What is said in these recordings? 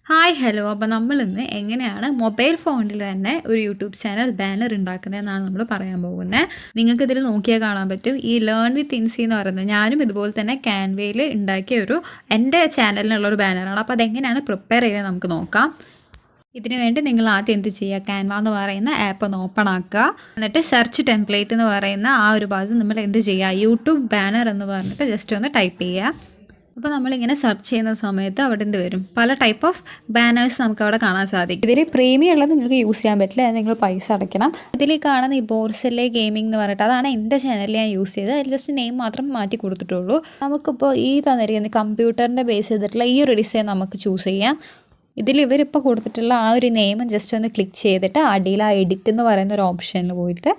Hi hello. അപ്പോൾ നമ്മളിന്ന് എങ്ങനെയാണ് മൊബൈൽ ഫോണിൽ തന്നെ ഒരു യൂട്യൂബ് ചാനൽ ബാനർ ഉണ്ടാക്കുന്നതെന്നാണ് നമ്മൾ പറയാൻ പോകുന്നത്. നിങ്ങൾക്ക് ഇതിൽ നോക്കിയാൽ കാണാൻ പറ്റും. ഈ ലേൺ വിത്ത് ഇൻസി എന്ന് പറയുന്നത് ഞാനും ഇതുപോലെ തന്നെ ക്യാൻവയിൽ ഉണ്ടാക്കിയ എൻ്റെ ചാനലിനുള്ളൊരു ബാനറാണ്. അപ്പോൾ അതെങ്ങനെയാണ് പ്രിപ്പയർ ചെയ്തത് നമുക്ക് നോക്കാം. ഇതിനു വേണ്ടി നിങ്ങൾ ആദ്യം എന്ത് ചെയ്യുക, ക്യാൻവ എന്ന് പറയുന്ന ആപ്പ് ഒന്ന് ഓപ്പൺ ആക്കുക. എന്നിട്ട് സെർച്ച് ടെംപ്ലേറ്റ് എന്ന് പറയുന്ന ആ ഒരു ഭാഗത്ത് നമ്മൾ എന്ത് ചെയ്യുക, യൂട്യൂബ് ബാനർ എന്ന് പറഞ്ഞിട്ട് ജസ്റ്റ് ഒന്ന് ടൈപ്പ് ചെയ്യുക. അപ്പോൾ നമ്മളിങ്ങനെ സെർച്ച് ചെയ്യുന്ന സമയത്ത് അവിടെ എന്ത് വരും, പല ടൈപ്പ് ഓഫ് ബാനേഴ്സ് നമുക്ക് അവിടെ കാണാൻ സാധിക്കും. ഇതിൽ പ്രീമിയം ഉള്ളത് നിങ്ങൾക്ക് യൂസ് ചെയ്യാൻ പറ്റില്ല, നിങ്ങൾ പൈസ അടയ്ക്കണം. ഇതിൽ കാണുന്ന ഈ ബോർസെല്ലെ ഗെയിമിംഗ് എന്ന് പറഞ്ഞിട്ട് അതാണ് എൻ്റെ ചാനലിൽ ഞാൻ യൂസ് ചെയ്തത്. അതിൽ ജസ്റ്റ് നെയിം മാത്രം മാറ്റി കൊടുത്തിട്ടുള്ളൂ. നമുക്കിപ്പോൾ ഈ തന്നിരിക്കുന്ന കമ്പ്യൂട്ടറിൻ്റെ ബേസ് ചെയ്തിട്ടുള്ള ഈ ഒരു ഡിസൈൻ നമുക്ക് ചൂസ് ചെയ്യാം. ഇതിൽ ഇവരിപ്പോൾ കൊടുത്തിട്ടുള്ള ആ ഒരു നെയിം ജസ്റ്റ് ഒന്ന് ക്ലിക്ക് ചെയ്തിട്ട് അടിയിൽ ആ എഡിറ്റ് എന്ന് പറയുന്ന ഒരു ഓപ്ഷനിൽ പോയിട്ട്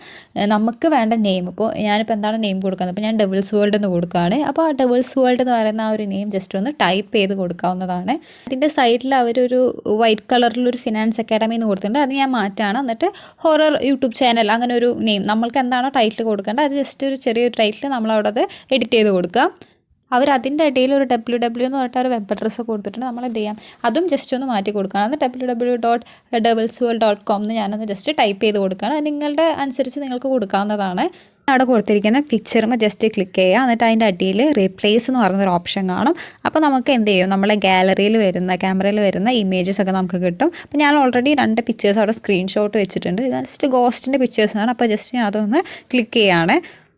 നമുക്ക് വേണ്ട നെയിം, ഇപ്പോൾ ഞാനിപ്പോൾ എന്താണ് നെയിം കൊടുക്കുന്നത്, അപ്പോൾ ഞാൻ ഡെവിൾസ് വേൾഡ് എന്ന് കൊടുക്കുകയാണ്. അപ്പോൾ ആ ഡെവിൾസ് വേൾഡ് എന്ന് പറയുന്ന ആ ഒരു നെയിം ജസ്റ്റ് ഒന്ന് ടൈപ്പ് ചെയ്ത് കൊടുക്കാവുന്നതാണ്. ഇതിൻ്റെ സൈഡിൽ അവരൊരു വൈറ്റ് കളറിലൊരു ഫിനാൻസ് അക്കാഡമി എന്ന് കൊടുത്തിട്ടുണ്ട്, അത് ഞാൻ മാറ്റാണ്. എന്നിട്ട് ഹൊറർ യൂട്യൂബ് ചാനൽ അങ്ങനെ ഒരു നെയിം, നമ്മൾക്ക് എന്താണോ ടൈറ്റിൽ കൊടുക്കേണ്ടത് അത് ജസ്റ്റ് ഒരു ചെറിയൊരു ടൈറ്റിൽ നമ്മളവിടെ അത് എഡിറ്റ് ചെയ്ത് കൊടുക്കുക. അതിൻ്റെ ഇടയിൽ ഒരു WW എന്ന് പറഞ്ഞിട്ട് ഒരു വെബ് അഡ്രസ്സ് കൊടുത്തിട്ടുണ്ട്. നമ്മൾ എന്ത് ചെയ്യാം, അതും ജസ്റ്റ് ഒന്ന് മാറ്റി കൊടുക്കുകയാണ്. അന്ന് www.devilsworld.com എന്ന് ഞാനൊന്ന് ജസ്റ്റ് ടൈപ്പ് ചെയ്ത് കൊടുക്കുകയാണ്. അത് നിങ്ങളുടെ അനുസരിച്ച് നിങ്ങൾക്ക് കൊടുക്കാവുന്നതാണ്. അവിടെ കൊടുത്തിരിക്കുന്ന പിക്ചറും ജസ്റ്റ് ക്ലിക്ക് ചെയ്യുക. എന്നിട്ട് അതിൻ്റെ അടിയിൽ റീപ്ലേസ് എന്ന് പറയുന്നൊരു ഓപ്ഷൻ കാണും. അപ്പോൾ നമുക്ക് എന്ത് ചെയ്യും, നമ്മളെ ഗാലറിയിൽ വരുന്ന ക്യാമറയിൽ വരുന്ന ഇമേജസ് ഒക്കെ നമുക്ക് കിട്ടും. അപ്പോൾ ഞാൻ ഓൾറെഡി 2 പിക്ചേഴ്സ് അവിടെ സ്ക്രീൻഷോട്ട് വെച്ചിട്ടുണ്ട്. ജസ്റ്റ് ഗോസ്റ്റിൻ്റെ പിക്ചേഴ്സാണ്. അപ്പോൾ ജസ്റ്റ് ഞാൻ അതൊന്ന് ക്ലിക്ക് ചെയ്യുകയാണ്.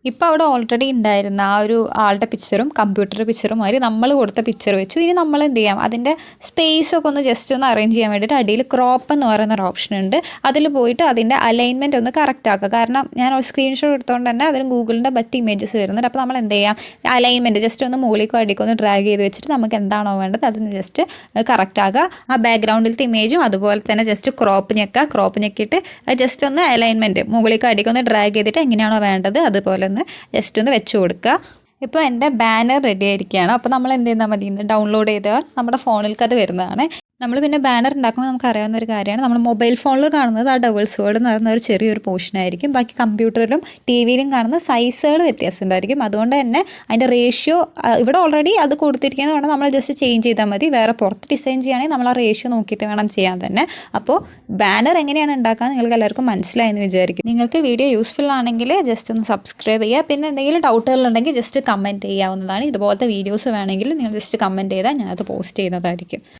ഇപ്പോൾ അവിടെ ഓൾറെഡി ഉണ്ടായിരുന്ന ആ ഒരു ആളുടെ പിക്ചറും കമ്പ്യൂട്ടർ പിക്ചറും മാതിരി നമ്മൾ കൊടുത്ത പിക്ചർ വെച്ചു. ഇനി നമ്മൾ എന്ത് ചെയ്യാം, അതിൻ്റെ സ്പേസൊക്കെ ഒന്ന് ജസ്റ്റ് ഒന്ന് അറേഞ്ച് ചെയ്യാൻ വേണ്ടിയിട്ട് അടിയിൽ ക്രോപ്പ് എന്ന് പറയുന്നൊരു ഓപ്ഷൻ ഉണ്ട്. അതിൽ പോയിട്ട് അതിൻ്റെ അലൈൻമെൻറ്റ് ഒന്ന് കറക്റ്റ് ആക്കുക. കാരണം ഞാൻ ഒരു സ്ക്രീൻഷോട്ട് എടുത്തുകൊണ്ട് തന്നെ അതിന് ഗൂഗിളിൻ്റെ മറ്റ് ഇമേജസ് വരുന്നുണ്ട്. അപ്പോൾ നമ്മൾ എന്ത് ചെയ്യാം, അലൈൻമെൻറ്റ് ജസ്റ്റ് ഒന്ന് മുകളിലേക്കോ അടിക്കോ ഒന്ന് ഡ്രാഗ് ചെയ്ത് വെച്ചിട്ട് നമുക്ക് എന്താണോ വേണ്ടത് അതിന് ജസ്റ്റ് കറക്റ്റ് ആക്കുക. ആ ബാക്ക്ഗ്രൗണ്ടിലത്തെ ഇമേജും അതുപോലെ തന്നെ ജസ്റ്റ് ക്രോപ്പ് ഞെക്കിയിട്ട് ജസ്റ്റ് ഒന്ന് അലൈൻമെൻറ്റ് മുകളിലേക്കോ അടിക്കോ ഒന്ന് ഡ്രാഗ് ചെയ്തിട്ട് എങ്ങനെയാണോ വേണ്ടത് അതുപോലെ ജസ്റ്റ് ഒന്ന് വെച്ച് കൊടുക്കുക. ഇപ്പോൾ എൻ്റെ ബാനർ റെഡി ആയിരിക്കുകയാണ്. അപ്പോൾ നമ്മൾ എന്ത് ചെയ്താൽ മതി, ഡൗൺലോഡ് ചെയ്താൽ നമ്മുടെ ഫോണിലേക്ക് അത് വരുന്നതാണ്. നമ്മൾ പിന്നെ ബാനർ ഉണ്ടാക്കുമ്പോൾ നമുക്ക് അറിയാവുന്ന ഒരു കാര്യമാണ്, നമ്മൾ മൊബൈൽ ഫോണിൽ കാണുന്നത് ആ ഡബിൾസ് വേർഡ് എന്ന് പറയുന്ന ഒരു ചെറിയൊരു പോർഷനായിരിക്കും. ബാക്കി കമ്പ്യൂട്ടറിലും TV-യിലും കാണുന്ന സൈസുകൾ വ്യത്യാസം ഉണ്ടായിരിക്കും. അതുകൊണ്ട് തന്നെ അതിൻ്റെ റേഷ്യോ ഇവിടെ ഓൾറെഡി അത് കൊടുത്തിരിക്കുന്നത് കൊണ്ട് നമ്മൾ ജസ്റ്റ് ചേഞ്ച് ചെയ്താൽ മതി. വേറെ പുറത്ത് ഡിസൈൻ ചെയ്യുകയാണെങ്കിൽ നമ്മൾ ആ റേഷ്യോ നോക്കിയിട്ട് വേണം ചെയ്യാൻ തന്നെ. അപ്പോൾ ബാനർ എങ്ങനെയാണ് ഉണ്ടാക്കാൻ നിങ്ങൾക്ക് എല്ലാവർക്കും മനസ്സിലായെന്ന് വിചാരിക്കും. നിങ്ങൾക്ക് വീഡിയോ യൂസ്ഫുൾ ആണെങ്കിൽ ജസ്റ്റ് ഒന്ന് സബ്സ്ക്രൈബ് ചെയ്യുക. പിന്നെ എന്തെങ്കിലും ഡൗട്ടുകളുണ്ടെങ്കിൽ ജസ്റ്റ് കമൻറ്റ് ചെയ്യാവുന്നതാണ്. ഇതുപോലത്തെ വീഡിയോസ് വേണമെങ്കിൽ നിങ്ങൾ ജസ്റ്റ് കമൻറ്റ് ചെയ്താൽ ഞാനത് പോസ്റ്റ് ചെയ്യുന്നതായിരിക്കും.